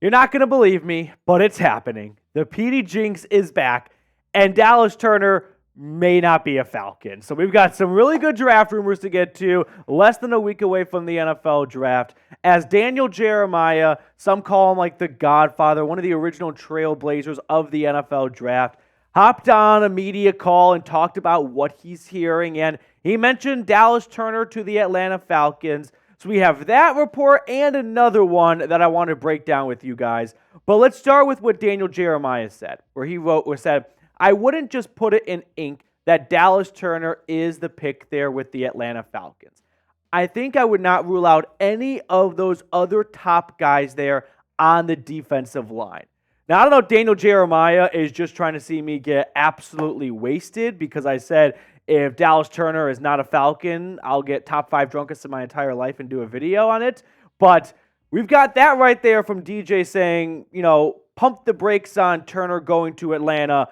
You're not going to believe me, but it's happening. The PD Jinx is back, and Dallas Turner may not be a Falcon. So we've got some really good draft rumors to get to, less than a week away from the NFL draft. As Daniel Jeremiah, some call him like the Godfather, one of the original trailblazers of the NFL draft, hopped on a media call and talked about what he's hearing, and he mentioned Dallas Turner to the Atlanta Falcons. So we have that report and another one that I want to break down with you guys. But let's start with what Daniel Jeremiah said, where he said, I wouldn't just put it in ink that Dallas Turner is the pick there with the Atlanta Falcons. I think I would not rule out any of those other top guys there on the defensive line. Now, I don't know if Daniel Jeremiah is just trying to see me get absolutely wasted because I said, if Dallas Turner is not a Falcon, I'll get top 5 drunkest in my entire life and do a video on it. But we've got that right there from DJ saying, pump the brakes on Turner going to Atlanta.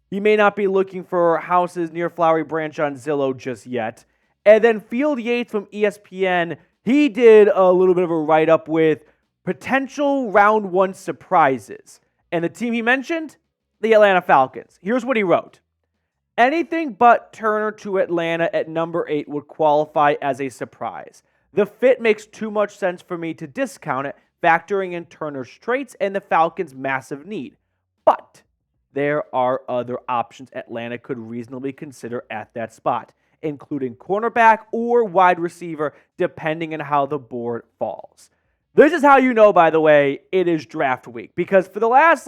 He may not be looking for houses near Flowery Branch on Zillow just yet. And then Field Yates from ESPN, he did a little bit of a write-up with potential round 1 surprises. And the team he mentioned, the Atlanta Falcons. Here's what he wrote. Anything but Turner to Atlanta at number 8 would qualify as a surprise. The fit makes too much sense for me to discount it, factoring in Turner's traits and the Falcons' massive need. But there are other options Atlanta could reasonably consider at that spot, including cornerback or wide receiver, depending on how the board falls. This is how you know, by the way, it is draft week. Because for the last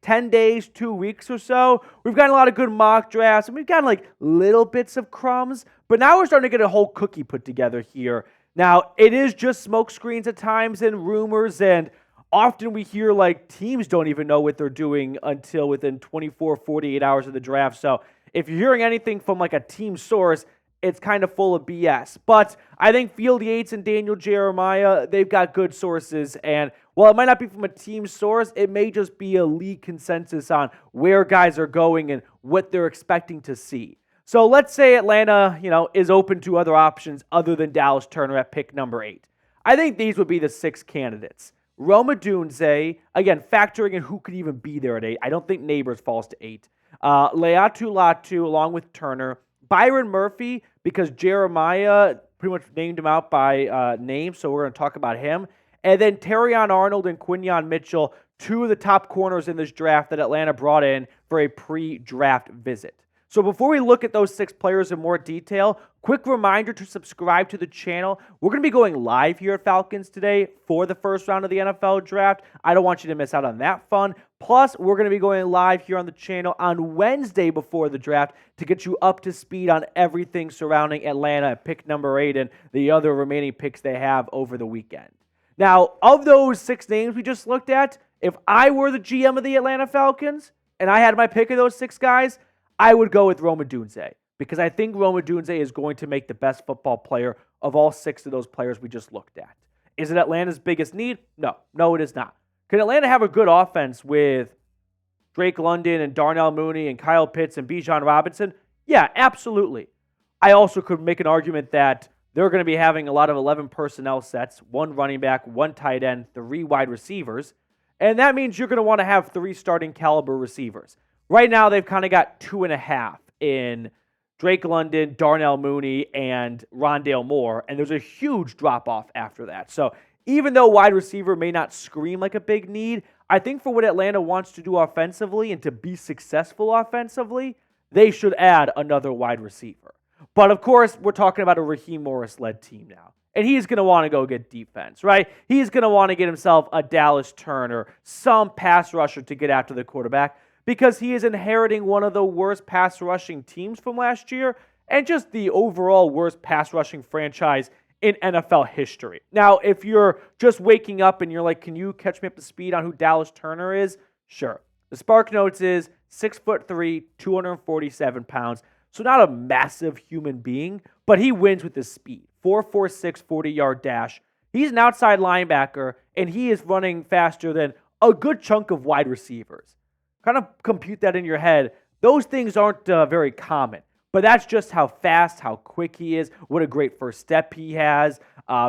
10 days, 2 weeks or so, we've gotten a lot of good mock drafts, and we've gotten little bits of crumbs. But now we're starting to get a whole cookie put together here. Now, it is just smoke screens at times and rumors, and often we hear teams don't even know what they're doing until within 24, 48 hours of the draft. So if you're hearing anything from a team source, it's kind of full of BS. But I think Field Yates and Daniel Jeremiah, they've got good sources. And while it might not be from a team source, it may just be a league consensus on where guys are going and what they're expecting to see. So let's say Atlanta, is open to other options other than Dallas Turner at pick number 8. I think these would be the 6 candidates. Rome Odunze, again, factoring in who could even be there at 8. I don't think Neighbors falls to 8. Laiatu Latu along with Turner. Byron Murphy, because Jeremiah pretty much named him out by name, so we're going to talk about him. And then Terrion Arnold and Quinyon Mitchell, 2 of the top corners in this draft that Atlanta brought in for a pre-draft visit. So before we look at those 6 players in more detail, quick reminder to subscribe to the channel. We're going to be going live here at Falcons Today for the first round of the NFL draft. I don't want you to miss out on that fun. Plus, we're going to be going live here on the channel on Wednesday before the draft to get you up to speed on everything surrounding Atlanta at pick number 8 and the other remaining picks they have over the weekend. Now, of those 6 names we just looked at, if I were the GM of the Atlanta Falcons and I had my pick of those 6 guys, I would go with Rome Odunze because I think Rome Odunze is going to make the best football player of all 6 of those players we just looked at. Is it Atlanta's biggest need? No, it is not. Can Atlanta have a good offense with Drake London and Darnell Mooney and Kyle Pitts and Bijan Robinson? Yeah, absolutely. I also could make an argument that they're going to be having a lot of 11 personnel sets, 1 running back, 1 tight end, 3 wide receivers, and that means you're going to want to have 3 starting caliber receivers. Right now, they've kind of got 2.5 in Drake London, Darnell Mooney, and Rondale Moore, and there's a huge drop-off after that. So even though wide receiver may not scream like a big need, I think for what Atlanta wants to do offensively and to be successful offensively, they should add another wide receiver. But of course, we're talking about a Raheem Morris-led team now. And he's going to want to go get defense, right? He's going to want to get himself a Dallas Turner, some pass rusher to get after the quarterback, because he is inheriting one of the worst pass rushing teams from last year and just the overall worst pass rushing franchise in NFL history. Now, if you're just waking up and you're like, can you catch me up to speed on who Dallas Turner is? Sure. The Spark Notes is 6'3", 247 pounds. So not a massive human being, but he wins with his speed. 4.46 40-yard dash. He's an outside linebacker, and he is running faster than a good chunk of wide receivers. Kind of compute that in your head. Those things aren't very common, but that's just how fast, how quick he is, what a great first step he has.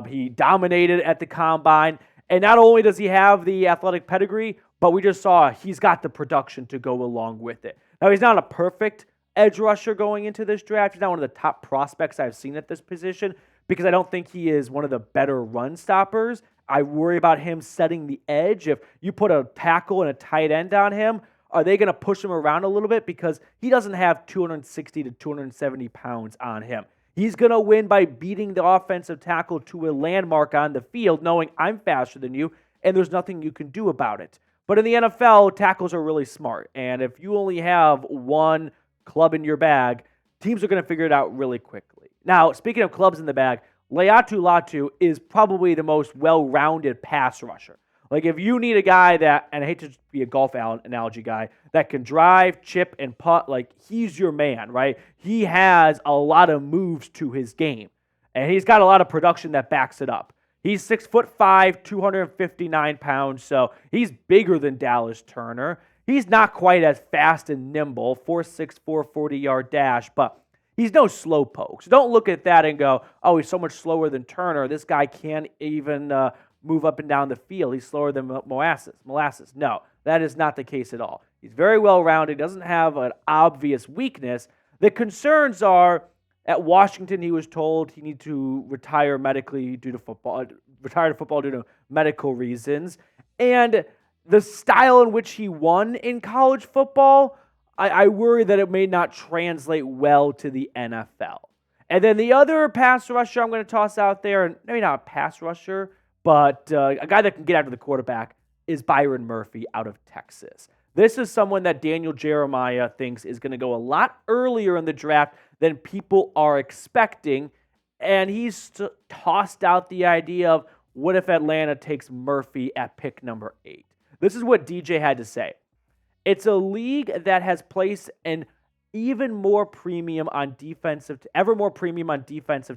He dominated at the combine, And not only does he have the athletic pedigree, but we just saw he's got the production to go along with it. Now, he's not a perfect edge rusher going into this draft. He's not one of the top prospects I've seen at this position because I don't think he is one of the better run stoppers. I worry about him setting the edge. If you put a tackle and a tight end on him, are they going to push him around a little bit? Because he doesn't have 260 to 270 pounds on him. He's going to win by beating the offensive tackle to a landmark on the field, knowing I'm faster than you, and there's nothing you can do about it. But in the NFL, tackles are really smart. And if you only have one club in your bag, teams are going to figure it out really quickly. Now, speaking of clubs in the bag, Laiatu Latu is probably the most well-rounded pass rusher. Like, if you need a guy that, and I hate to be a golf analogy guy, that can drive, chip, and putt, like, he's your man, right? He has a lot of moves to his game, and he's got a lot of production that backs it up. He's 6'5", 259 pounds, so he's bigger than Dallas Turner. He's not quite as fast and nimble, 4.64, 40-yard dash, but he's no slowpoke. So don't look at that and go, oh, he's so much slower than Turner. This guy can't even move up and down the field. He's slower than molasses. No, that is not the case at all. He's very well-rounded. He doesn't have an obvious weakness. The concerns are, at Washington, he was told he needed to retire due to medical reasons. And the style in which he won in college football, I worry that it may not translate well to the NFL. And then the other pass rusher I'm going to toss out there, and maybe not a pass rusher, but a guy that can get after the quarterback, is Byron Murphy out of Texas. This is someone that Daniel Jeremiah thinks is going to go a lot earlier in the draft than people are expecting, and he's tossed out the idea of, what if Atlanta takes Murphy at pick number 8? This is what DJ had to say. It's a league that has placed an ever more premium on defensive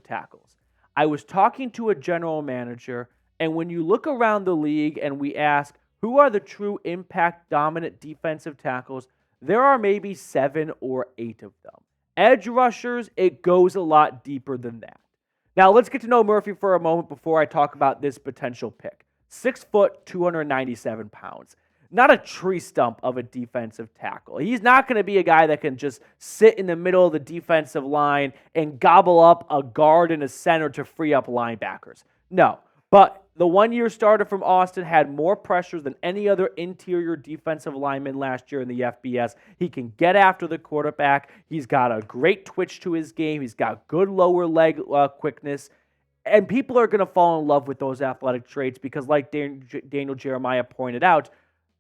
tackles. I was talking to a general manager, and when you look around the league and we ask, who are the true impact dominant defensive tackles, there are maybe 7 or 8 of them. Edge rushers, it goes a lot deeper than that. Now, let's get to know Murphy for a moment before I talk about this potential pick. 6 foot, 297 pounds. Not a tree stump of a defensive tackle. He's not going to be a guy that can just sit in the middle of the defensive line and gobble up a guard and a center to free up linebackers. No, but the one-year starter from Austin had more pressures than any other interior defensive lineman last year in the FBS. He can get after the quarterback. He's got a great twitch to his game. He's got good lower leg quickness. And people are going to fall in love with those athletic traits because, like Daniel Jeremiah pointed out,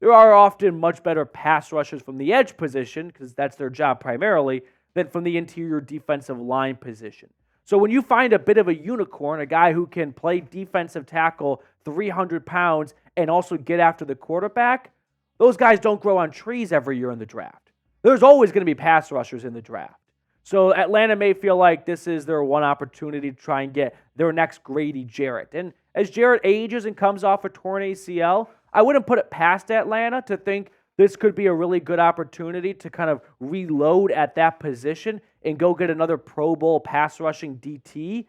there are often much better pass rushers from the edge position, because that's their job primarily, than from the interior defensive line position. So when you find a bit of a unicorn, a guy who can play defensive tackle 300 pounds and also get after the quarterback, those guys don't grow on trees every year in the draft. There's always going to be pass rushers in the draft. So Atlanta may feel like this is their one opportunity to try and get their next Grady Jarrett. And as Jarrett ages and comes off a torn ACL, I wouldn't put it past Atlanta to think this could be a really good opportunity to kind of reload at that position and go get another Pro Bowl pass rushing DT.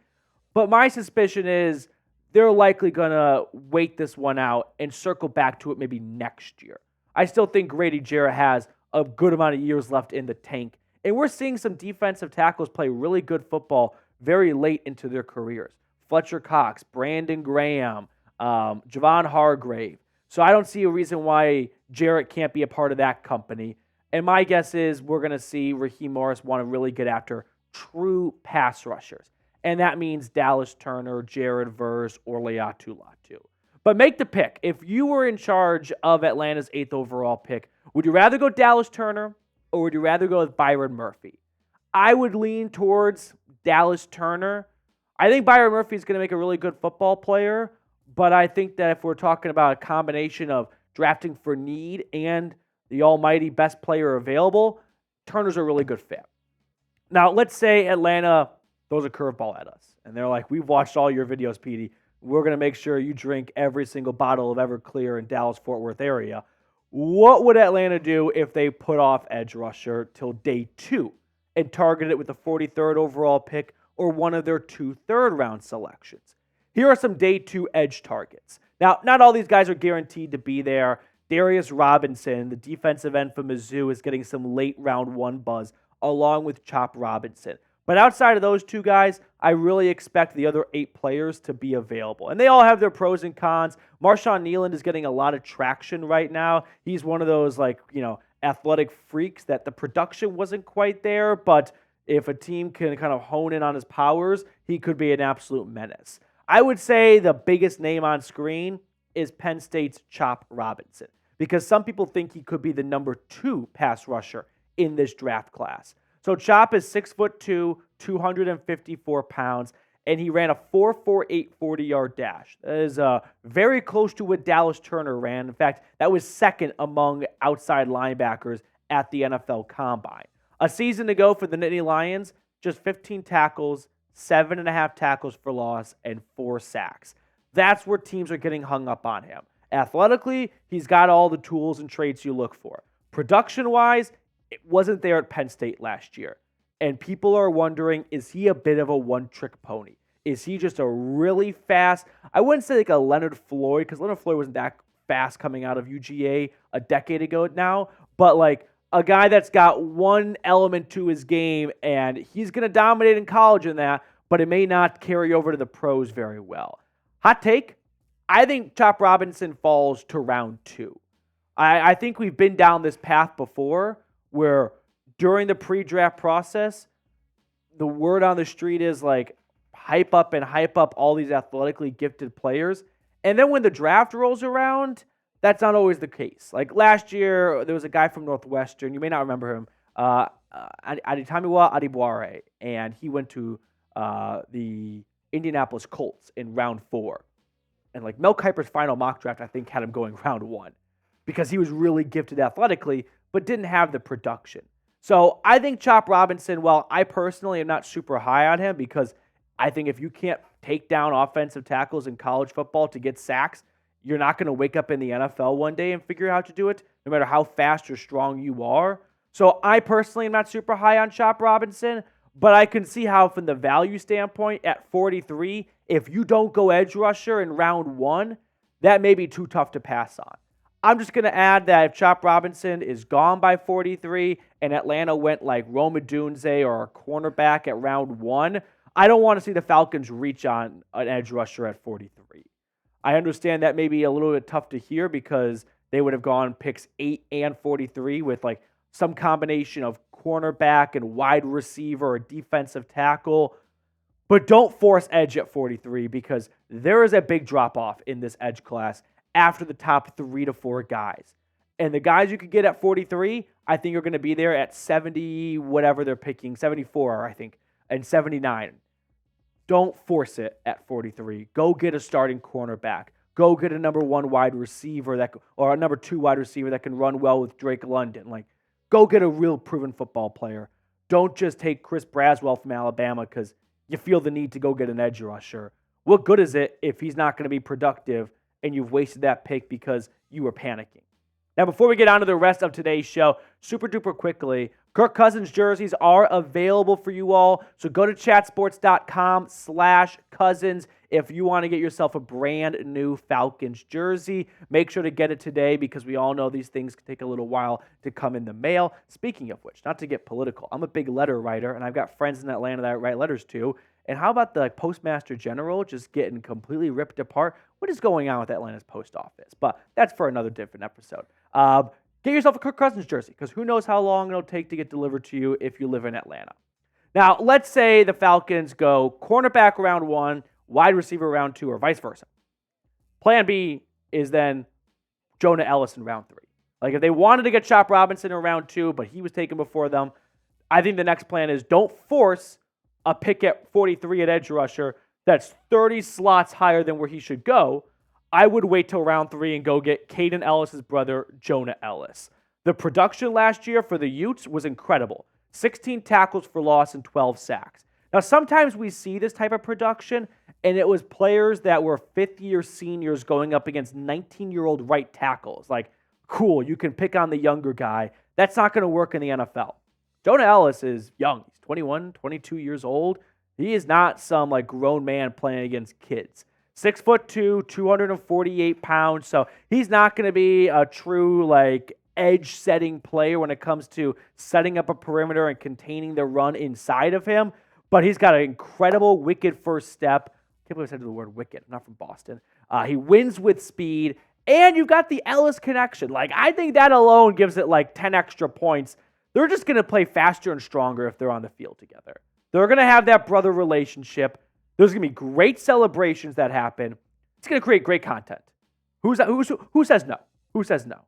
But my suspicion is they're likely going to wait this one out and circle back to it maybe next year. I still think Grady Jarrett has a good amount of years left in the tank. And we're seeing some defensive tackles play really good football very late into their careers. Fletcher Cox, Brandon Graham, Javon Hargrave. So I don't see a reason why Jarrett can't be a part of that company. And my guess is we're going to see Raheem Morris want to really get after true pass rushers. And that means Dallas Turner, Jared Verse, or Laiatu Latu. But make the pick. If you were in charge of Atlanta's 8th overall pick, would you rather go Dallas Turner or would you rather go with Byron Murphy? I would lean towards Dallas Turner. I think Byron Murphy is going to make a really good football player, but I think that if we're talking about a combination of drafting for need and the almighty best player available, Turner's a really good fit. Now, let's say Atlanta throws a curveball at us, and they're like, we've watched all your videos, Petey. We're going to make sure you drink every single bottle of Everclear in Dallas-Fort Worth area. What would Atlanta do if they put off edge rusher till day 2 and target it with the 43rd overall pick or one of their 2 third-round selections? Here are some day 2 edge targets. Now, not all these guys are guaranteed to be there. Darius Robinson, the defensive end for Mizzou, is getting some late round 1 buzz, along with Chop Robinson. But outside of those 2 guys, I really expect the other 8 players to be available. And they all have their pros and cons. Marshawn Nealand is getting a lot of traction right now. He's one of those, athletic freaks that the production wasn't quite there, but if a team can kind of hone in on his powers, he could be an absolute menace. I would say the biggest name on screen is Penn State's Chop Robinson, because some people think he could be the number 2 pass rusher in this draft class. So Chop is 6'2", 254 pounds, and he ran a 4.48 40-yard dash. That is very close to what Dallas Turner ran. In fact, that was second among outside linebackers at the NFL Combine. A season ago for the Nittany Lions, just 15 tackles, 7.5 tackles for loss, and 4 sacks. That's where teams are getting hung up on him. Athletically, he's got all the tools and traits you look for. Production-wise, it wasn't there at Penn State last year. And people are wondering, is he a bit of a one-trick pony? Is he just a really fast, I wouldn't say like a Leonard Floyd, because Leonard Floyd wasn't that fast coming out of UGA a decade ago now, but like a guy that's got one element to his game, and he's going to dominate in college in that, but it may not carry over to the pros very well. Hot take, I think Chop Robinson falls to round 2. I think we've been down this path before where during the pre-draft process, the word on the street is like hype up all these athletically gifted players. And then when the draft rolls around, that's not always the case. Like last year, there was a guy from Northwestern. You may not remember him, Aditamiwa Adibware, and he went to the Indianapolis Colts in round 4. And like Mel Kiper's final mock draft, I think, had him going round 1 because he was really gifted athletically, but didn't have the production. So I think Chop Robinson, well, I personally am not super high on him because I think if you can't take down offensive tackles in college football to get sacks, you're not going to wake up in the NFL one day and figure out how to do it, no matter how fast or strong you are. So I personally am not super high on Chop Robinson, but I can see how from the value standpoint at 43, if you don't go edge rusher in round 1, that may be too tough to pass on. I'm just going to add that if Chop Robinson is gone by 43 and Atlanta went like Rome Odunze or a cornerback at round 1, I don't want to see the Falcons reach on an edge rusher at 43. I understand that may be a little bit tough to hear because they would have gone picks 8 and 43 with like some combination of cornerback and wide receiver or defensive tackle. But don't force edge at 43 because there is a big drop-off in this edge class after the top 3 to 4 guys. And the guys you could get at 43, I think are going to be there at 70, whatever they're picking, 74, I think, and 79. Don't force it at 43. Go get a starting cornerback. Go get a number 1 wide receiver or a number 2 wide receiver that can run well with Drake London. Like, go get a real proven football player. Don't just take Chris Braswell from Alabama because you feel the need to go get an edge rusher. What good is it if he's not going to be productive and you've wasted that pick because you were panicking? Now, before we get on to the rest of today's show, super duper quickly, Kirk Cousins jerseys are available for you all. So go to chatsports.com/Cousins if you want to get yourself a brand new Falcons jersey. Make sure to get it today because we all know these things can take a little while to come in the mail. Speaking of which, not to get political, I'm a big letter writer and I've got friends in Atlanta that I write letters to. And how about the Postmaster General just getting completely ripped apart? What is going on with Atlanta's post office? But that's for another different episode. Get yourself a Kirk Cousins jersey because who knows how long it'll take to get delivered to you if you live in Atlanta. Now, let's say the Falcons go cornerback round 1, wide receiver round 2, or vice versa. Plan B is then Jonah Ellis in round 3. Like if they wanted to get Chop Robinson in round 2, but he was taken before them, I think the next plan is don't force a pick at 43 at edge rusher that's 30 slots higher than where he should go. I would wait till round 3 and go get Caden Ellis' brother, Jonah Ellis. The production last year for the Utes was incredible. 16 tackles for loss and 12 sacks. Now, sometimes we see this type of production, and it was players that were fifth-year seniors going up against 19-year-old right tackles. Like, cool, you can pick on the younger guy. That's not going to work in the NFL. Jonah Ellis is young. He's 21, 22 years old. He is not some like grown man playing against kids. 6'2", 248 pounds. So he's not going to be a true edge setting player when it comes to setting up a perimeter and containing the run inside of him. But he's got an incredible wicked first step. I can't believe I said the word wicked. I'm not from Boston. He wins with speed. And you've got the Ellis connection. I think that alone gives it 10 extra points. They're just going to play faster and stronger if they're on the field together. They're going to have that brother relationship. There's going to be great celebrations that happen. It's going to create great content. Who says no? Who says no?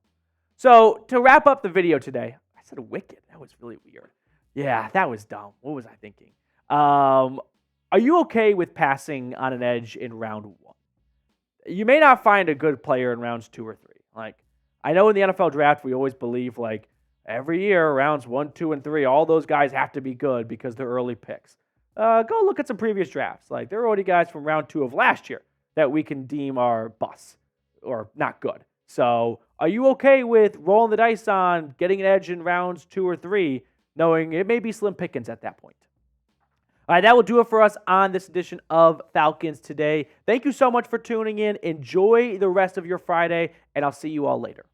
So to wrap up the video today, I said wicked. That was really weird. Yeah, that was dumb. What was I thinking? Are you okay with passing on an edge in round 1? You may not find a good player in rounds 2 or 3. I know in the NFL draft, we always believe every year, rounds 1, 2, and 3, all those guys have to be good because they're early picks. Go look at some previous drafts. There are already guys from round 2 of last year that we can deem are busts or not good. So are you okay with rolling the dice on getting an edge in rounds 2 or 3, knowing it may be slim pickings at that point? All right, that will do it for us on this edition of Falcons Today. Thank you so much for tuning in. Enjoy the rest of your Friday, and I'll see you all later.